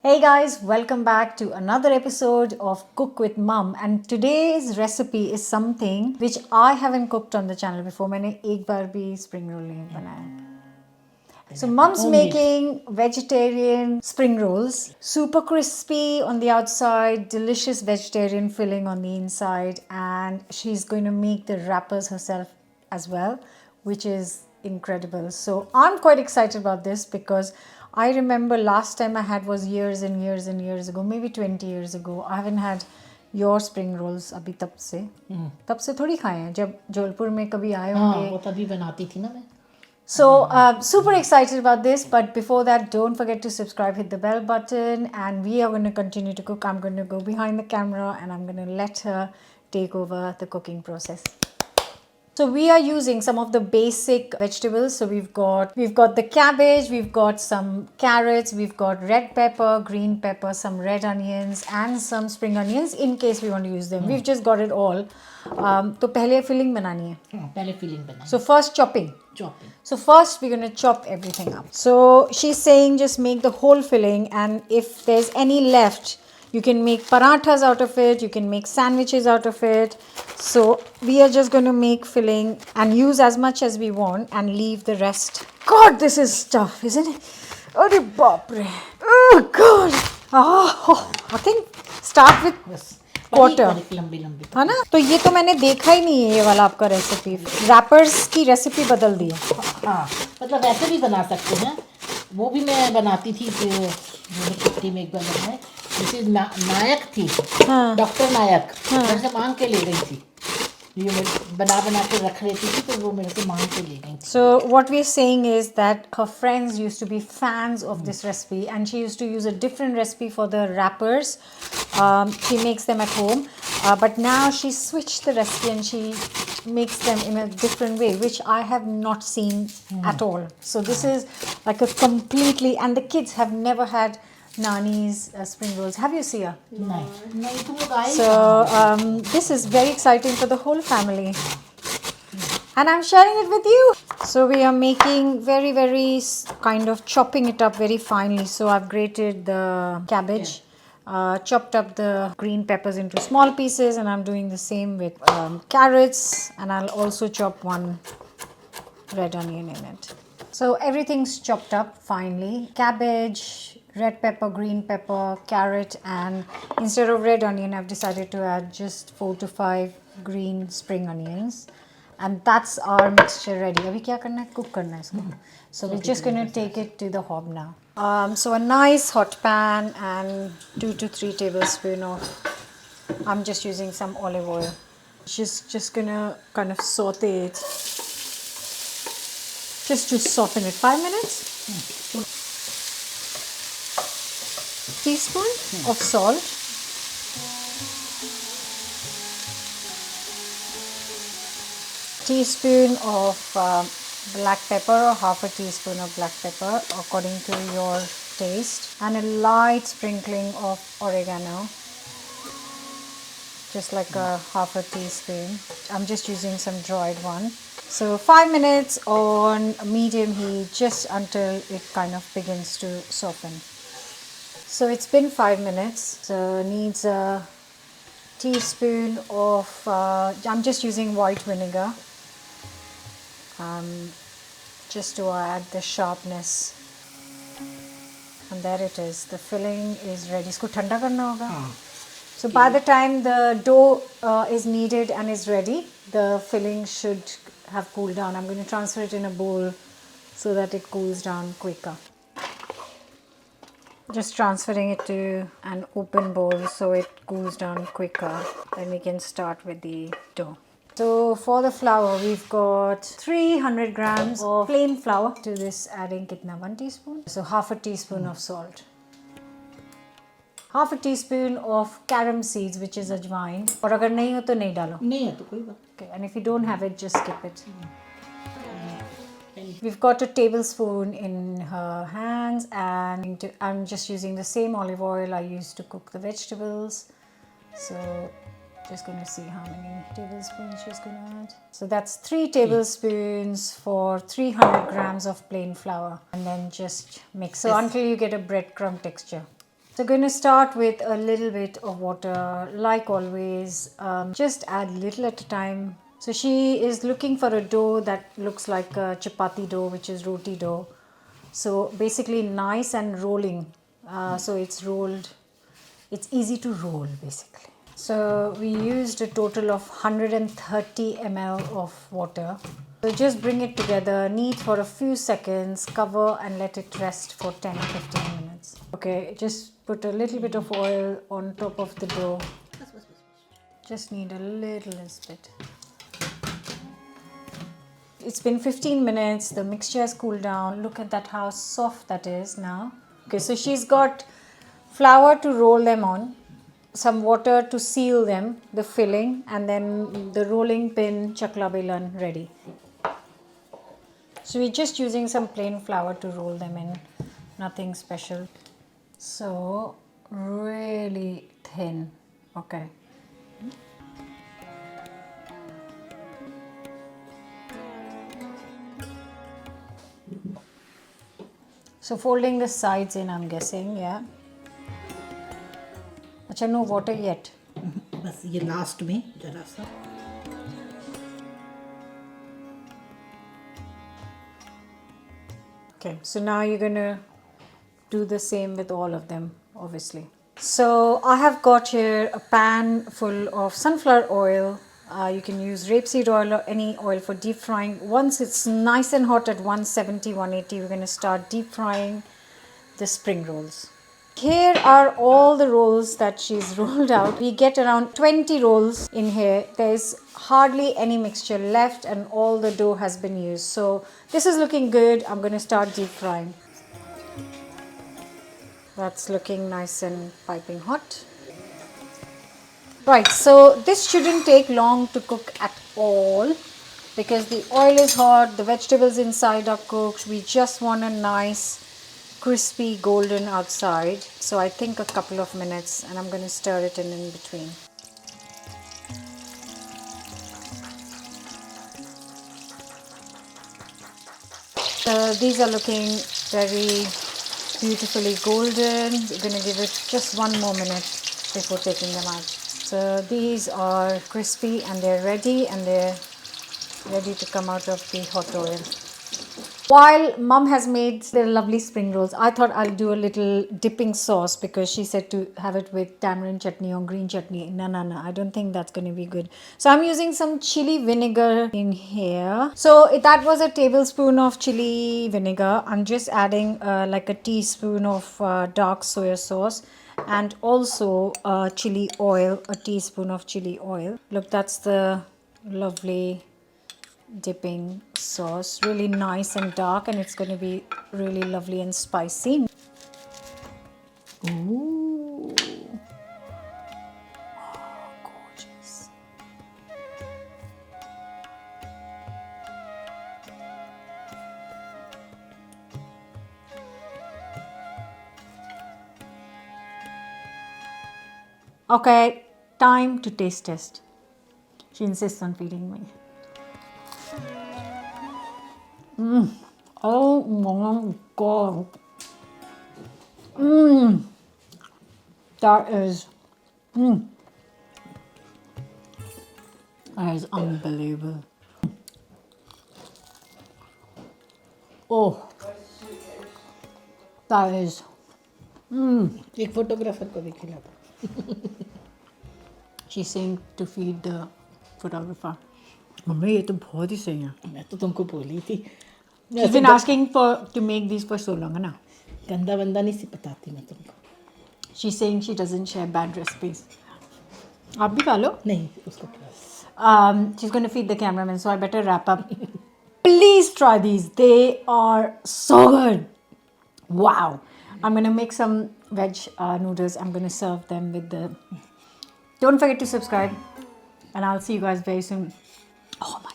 Hey guys, welcome back to another episode of Cook with Mum, and today's recipe is something which I haven't cooked on the channel before. मैंने एक बार भी spring roll नहीं बनाया. So Mum's making vegetarian spring rolls, super crispy on the outside, delicious vegetarian filling on the inside, and she's going to make the wrappers herself as well, which is incredible. So I'm quite excited about this because I remember last time I had was years and years and years ago, maybe 20 years ago. I haven't had your spring rolls अभी तब से थोड़ी खाए हैं जब जबलपुर में कभी आए होंगे. वो तभी बनाती थी ना मैं. So super excited about this, but before that, don't forget to subscribe, hit the bell button, and we are going to continue to cook. I'm going to go behind the camera and I'm going to let her take over the cooking process. So we are using some of the basic vegetables. So we've got the cabbage, we've got some carrots, we've got red pepper, green pepper, some red onions, and some spring onions in case we want to use them. We've just got it all. तो पहले filling बनानी है. पहले filling बनानी. So first chopping. Chopping. So first we're going to chop everything up. So she's saying just make the whole filling, and if there's any left, you can make parathas out of it, you can make sandwiches out of it. So we are just going to make filling and use as much as we want and leave the rest. God, this is tough, isn't it? Oh, baapre. Oh, God. Oh, I think start with quarter. है ना. तो ये तो मैंने देखा ही नहीं है ये वाला आपका रेसिपी. रैपर्स की रेसिपी बदल दी है. हाँ, मतलब ऐसे भी बना सकते हैं. वो भी मैं बनाती थी जो छुट्टी में एक बार बनाए. जैसे नायक थी. हाँ. डॉक्टर नायक. हाँ. मेरे से मांग के ले गई थी. ये मैं बना के रख लेती थी तो वो मेरे से मांग के ले गई. So what we're saying is that her friends used to be fans of this recipe, and she used to use a different recipe for the wrappers. She makes them at home, but now she switched the recipe and she makes them in a different way, which I have not seen at all. So this is like a completely, and the kids have never had Nani's spring rolls. Have you, Sia? No. So this is very exciting for the whole family. And I'm sharing it with you. So we are making very kind of chopping it up very finely. So I've grated the cabbage, chopped up the green peppers into small pieces, and I'm doing the same with carrots, and I'll also chop one red onion in it. So everything's chopped up finely. Cabbage, red pepper, green pepper, carrot, and instead of red onion, I've decided to add just 4 to 5 green spring onions. And that's our mixture ready. Abhi kya karna hai? Cook karna hai isko. So we're just going to take it to the hob now. So a nice hot pan and 2 to 3 tablespoons of, I'm just using some olive oil. Just going to kind of saute it. Just to soften it. 5 minutes. Teaspoon of salt. Teaspoon of black pepper, or half a teaspoon of black pepper according to your taste, and a light sprinkling of oregano, just like a half a teaspoon. I'm just using some dried one. So 5 minutes on medium heat, just until it kind of begins to soften. So it's been 5 minutes. So needs a teaspoon of I'm just using white vinegar, just to add the sharpness. And there it is. The filling is ready. Isko thanda karna hoga. So by the time the dough is kneaded and is ready, the filling should have cooled down. I'm going to transfer it in a bowl so that it cools down quicker. Just transferring it to an open bowl so it cools down quicker. Then we can start with the dough. So for the flour, we've got 300 grams of plain flour. To this adding kitna? 1 teaspoon. So half a teaspoon of salt. Half a teaspoon of carom seeds, which is ajwain. Or agar nahi ho to nahi dalo. नहीं है तो कोई बात. Okay, and if you don't have it, just skip it. We've got a tablespoon in her hands, and I'm just using the same olive oil I used to cook the vegetables. So just going to see how many tablespoons she's going to add. So that's 3 tablespoons for 300 grams of plain flour, and then just mix. So until you get a breadcrumb texture. So going to start with a little bit of water, like always. Just add little at a time. So she is looking for a dough that looks like a chapati dough, which is roti dough. So basically nice and rolling. So it's rolled. It's easy to roll basically. So we used a total of 130 ml of water. So just bring it together, knead for a few seconds, cover and let it rest for 10-15 minutes. Okay, just put a little bit of oil on top of the dough. Just need a little bit. It's been 15 minutes, the mixture has cooled down. Look at that, how soft that is now. Okay, so she's got flour to roll them on, some water to seal them, the filling, and then the rolling pin chakla belan ready. So we're just using some plain flour to roll them in, nothing special. So really thin, okay. So folding the sides in, I'm guessing, yeah. Acha, no water yet. बस ये last में जरा सा. Okay, so now you're gonna do the same with all of them, obviously. So I have got here a pan full of sunflower oil. You can use rapeseed oil or any oil for deep frying. Once it's nice and hot at 170, 180, we're going to start deep frying the spring rolls. Here are all the rolls that she's rolled out. We get around 20 rolls in here. There's hardly any mixture left and all the dough has been used. So this is looking good. I'm going to start deep frying. That's looking nice and piping hot. Right, so this shouldn't take long to cook at all because the oil is hot, the vegetables inside are cooked. We just want a nice crispy golden outside. So I think a couple of minutes, and I'm going to stir it in between. So these are looking very beautifully golden. We're going to give it just one more minute before taking them out. So these are crispy and they're ready to come out of the hot oil. While Mum has made the lovely spring rolls, I thought I'll do a little dipping sauce because she said to have it with tamarind chutney or green chutney. No, I don't think that's going to be good. So I'm using some chili vinegar in here. So that was a tablespoon of chili vinegar. I'm just adding like a teaspoon of dark soya sauce. And also chili oil, a teaspoon of chili oil. Look, that's the lovely dipping sauce, really nice and dark, and it's going to be really lovely and spicy. Ooh, oh, gorgeous. Okay, time to taste test. She insists on feeding me. Oh my God. That is unbelievable. Oh, that is. एक photographer को भी खिला दो. She's saying to feed the photographer. Mummy ये तो बहुत ही सही है. मैं तो तुमको बोली थी. She's been asking to make these for so long, है ना? गंदा बंदा नहीं सी बताती मैं तुमको. She's saying she doesn't share bad recipes. आप भी खा लो. नहीं उसको खिला. She's going to feed the cameraman, so I better wrap up. Please try these. They are so good. Wow. I'm going to make some veg noodles. I'm going to serve them with the... Don't forget to subscribe. And I'll see you guys very soon. Oh my